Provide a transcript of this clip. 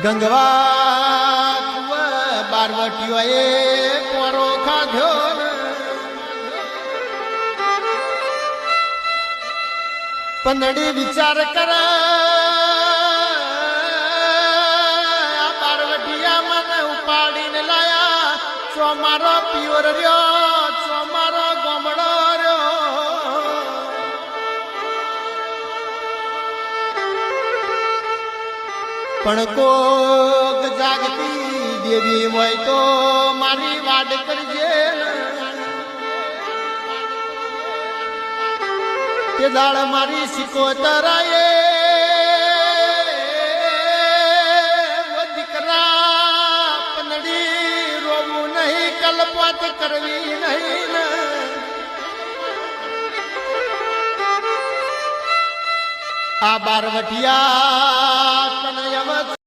ગંગવા બારવટીઓ એ પોરો ખાધ્યો પંદડી વિચાર કર બારવટીયા મને ઉપાડીને લાયા ચોમારો પિયોર રહ્યો ચોમારો ગોમડો રહ્યો પણ કોક જાગતી દેવી હોય તો મારી વાડ કરજે તે દાળ મારી સિકોતરાએ દીકરા પનડી રોવું નહીં કલ્પત કરવી નહીં આ બારવટિયા તનયવત